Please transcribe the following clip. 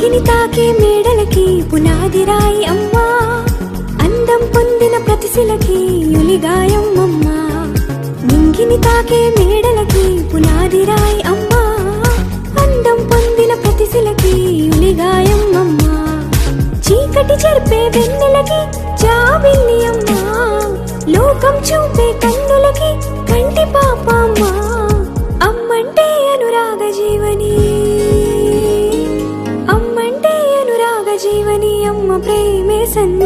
నింగిని తాకే మేడలకి పునాదిరాయి అమ్మా, అందం పొందిన ప్రతిశిలకి యులిగాయం అమ్మా. నింగిని తాకే మేడలకి పునాదిరాయి అమ్మా, అందం పొందిన ప్రతిశిలకి యులిగాయం అమ్మా. చీకటి చెరిపే వెన్నెలకి జాబిల్లి అమ్మా, లోకం చూపే కన్నులకి కంటి పాప అమ్మా. అమ్మంటే అనురాగ జీవని, అమ్మంటే అనురాగ జీవని, అమ్మ ప్రేమే సంద